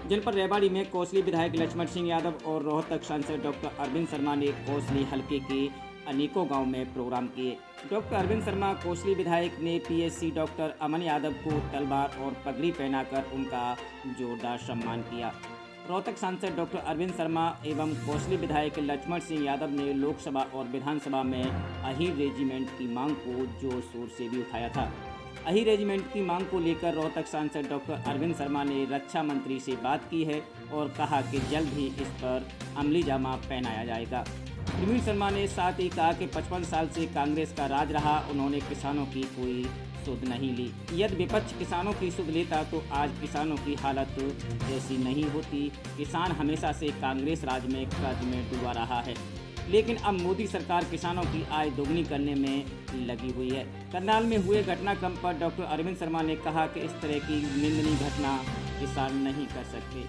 जनपद रेवाड़ी में कोसली विधायक लक्ष्मण सिंह यादव और रोहतक सांसद डॉक्टर अरविंद शर्मा ने कोसली हलके के अनेकों गांव में प्रोग्राम किए। डॉक्टर अरविंद शर्मा कोसली विधायक ने पीएससी डॉक्टर अमन यादव को तलवार और पगड़ी पहनाकर उनका जोरदार सम्मान किया। रोहतक सांसद डॉक्टर अरविंद शर्मा एवं कोसली विधायक लक्ष्मण सिंह यादव ने लोकसभा और विधानसभा में अहीर रेजिमेंट की मांग को जोर शोर से भी उठाया था। अहीर रेजिमेंट की मांग को लेकर रोहतक सांसद डॉक्टर अरविंद शर्मा ने रक्षा मंत्री से बात की है और कहा कि जल्द ही इस पर अमली जामा पहनाया जाएगा। अरविंद शर्मा ने साथ ही कहा कि 55 साल से कांग्रेस का राज रहा, उन्होंने किसानों की कोई सुध नहीं ली। यदि विपक्ष किसानों की सुध लेता तो आज किसानों की हालत ऐसी नहीं होती। किसान हमेशा से कांग्रेस राज में कर्ज में डूबा रहा है, लेकिन अब मोदी सरकार किसानों की आय दोगुनी करने में लगी हुई है। करनाल में हुए घटनाक्रम पर डॉक्टर अरविंद शर्मा ने कहा कि इस तरह की निंदनीय घटना किसान नहीं कर सकते।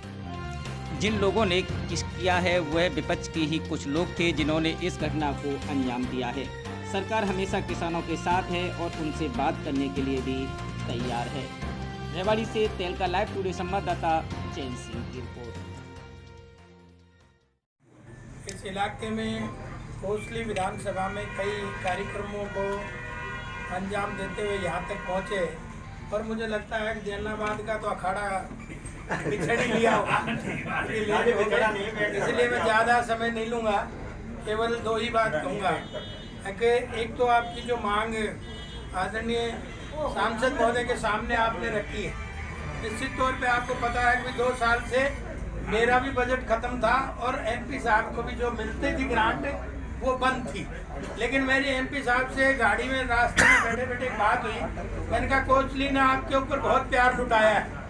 जिन लोगों ने किया है वह विपक्ष के ही कुछ लोग थे जिन्होंने इस घटना को अंजाम दिया है। सरकार हमेशा किसानों के साथ है और उनसे बात करने के लिए भी तैयार है। रेवाड़ी से तेलका लाइव टुडे संवाददाता चैन सिंह की रिपोर्ट। इस इलाके में कोसली विधानसभा में कई कार्यक्रमों को अंजाम देते हुए यहाँ तक पहुँचे और मुझे लगता है कि जलालाबाद का तो अखाड़ा बिछड़ ही लिया होगा, इसलिए मैं ज़्यादा समय नहीं लूँगा, केवल दो ही बात कहूँगा कि एक तो आपकी जो मांग आदरणीय सांसद महोदय के सामने आपने रखी है, निश्चित तौर पे आपको पता है कि 2 साल से मेरा भी बजट खत्म था और एमपी साहब को भी जो मिलती थी ग्रांट वो बंद थी, लेकिन मेरी एमपी साहब से गाड़ी में रास्ते में बैठे बैठे एक बात हुई। मैंने कहा कोसली ने आपके ऊपर बहुत प्यार लुटाया है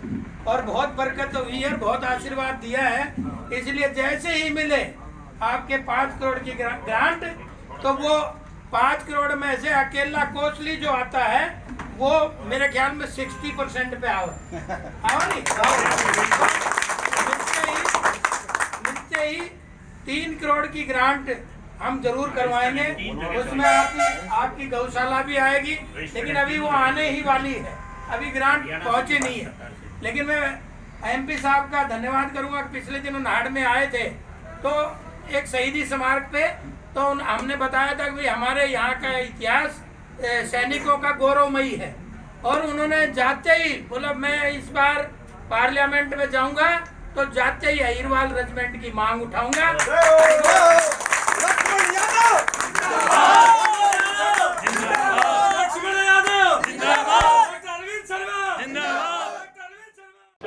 और बहुत बरकत हुई है, बहुत आशीर्वाद दिया है, इसलिए जैसे ही मिले आपके 5 करोड़ की ग्रांट तो वो 5 करोड़ में से अकेला कोसली जो आता है वो मेरे ख्याल में 60% पे आओ नहीं निश्चय ही 3 करोड़ की ग्रांट हम जरूर करवाएंगे। उसमें आपकी गौशाला भी आएगी, लेकिन अभी वो आने ही वाली है, अभी ग्रांट पहुंची नहीं है। लेकिन मैं एमपी साहब का धन्यवाद करूंगा कि पिछले दिनों नाड़ में आए थे तो एक शहीदी स्मारक पे तो हमने बताया था कि हमारे यहाँ का इतिहास सैनिकों का गौरवमयी है और उन्होंने जाते ही बोला मैं इस बार पार्लियामेंट में जाऊंगा तो जाते ही अहीरवाल रेजिमेंट की मांग उठाऊंगा।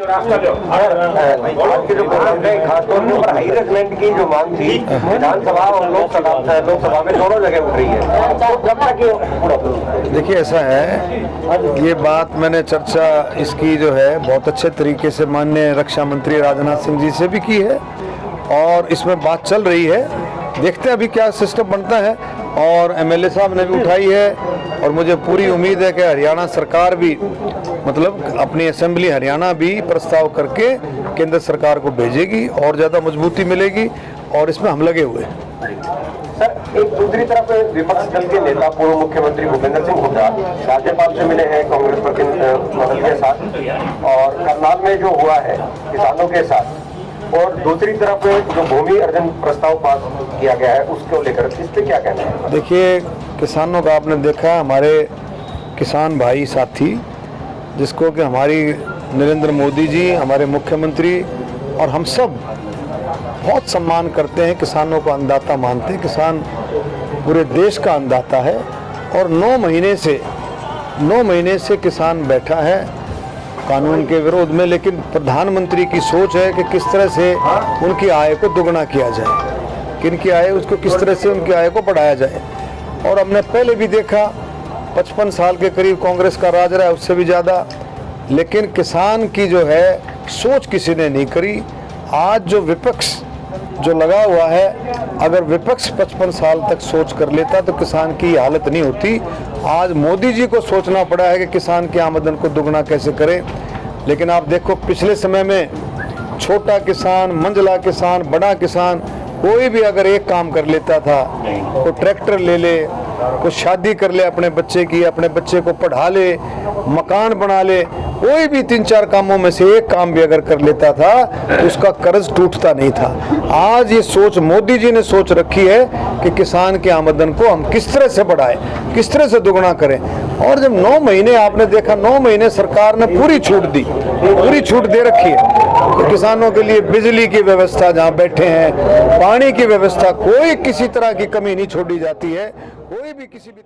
आज के जो प्रोग्राम है खासतौर पर हाई रेजिमेंट की जो मांग थी विधानसभा और लोकसभा में दोनों जगह उठ रही है, जब तक देखिए ऐसा है, ये बात मैंने चर्चा इसकी जो है बहुत अच्छे तरीके से माननीय रक्षा मंत्री राजनाथ सिंह जी से भी की है और इसमें बात चल रही है, देखते हैं अभी क्या सिस्टम बनता है। और एमएलए साहब ने भी उठाई है और मुझे पूरी उम्मीद है कि हरियाणा सरकार भी मतलब अपनी असेंबली हरियाणा भी प्रस्ताव करके केंद्र सरकार को भेजेगी और ज़्यादा मजबूती मिलेगी और इसमें हम लगे हुए हैं। सर, एक दूसरी तरफ विपक्ष दल के नेता पूर्व मुख्यमंत्री भूपेंद्र सिंह हुड्डा राज्यपाल से मिले हैं कांग्रेस प्रतिनिधि के साथ और करनाल में जो हुआ है किसानों के साथ, और दूसरी तरफ जो भूमि अर्जन प्रस्ताव पास किया गया है उसको लेकर इस पे क्या कहना है? देखिए किसानों का आपने देखा, हमारे किसान भाई साथी जिसको कि हमारी नरेंद्र मोदी जी हमारे मुख्यमंत्री और हम सब बहुत सम्मान करते हैं, किसानों को अन्नदाता मानते हैं। किसान पूरे देश का अन्नदाता है और 9 महीने से किसान बैठा है कानून के विरोध में, लेकिन प्रधानमंत्री की सोच है कि किस तरह से उनकी आय को दुगना किया जाए, किनकी आय उसको किस तरह से उनकी आय को बढ़ाया जाए। और हमने पहले भी देखा 55 साल के करीब कांग्रेस का राज रहा है, उससे भी ज़्यादा, लेकिन किसान की जो है सोच किसी ने नहीं करी। आज जो विपक्ष जो लगा हुआ है, अगर विपक्ष 55 साल तक सोच कर लेता तो किसान की हालत नहीं होती। आज मोदी जी को सोचना पड़ा है कि किसान की आमदन को दुगना कैसे करें। लेकिन आप देखो पिछले समय में छोटा किसान, मंझला किसान, बड़ा किसान कोई भी अगर एक काम कर लेता था, कोई ट्रैक्टर ले ले, कोई शादी कर ले अपने बच्चे की, अपने बच्चे को पढ़ा ले, मकान बना ले, कोई भी 3-4 कामों में से एक काम भी अगर कर लेता था तो उसका कर्ज टूटता नहीं था। आज ये सोच मोदी जी ने सोच रखी है कि किसान की आमदन को हम किस तरह से बढ़ाएं, किस तरह से दुगना करें। और जब 9 महीने आपने देखा, 9 महीने सरकार ने पूरी छूट दी, पूरी छूट दे रखी है। तो किसानों के लिए बिजली की व्यवस्था जहाँ बैठे हैं, पानी की व्यवस्था, कोई किसी तरह की कमी नहीं छोड़ी जाती है। कोई भी किसी भी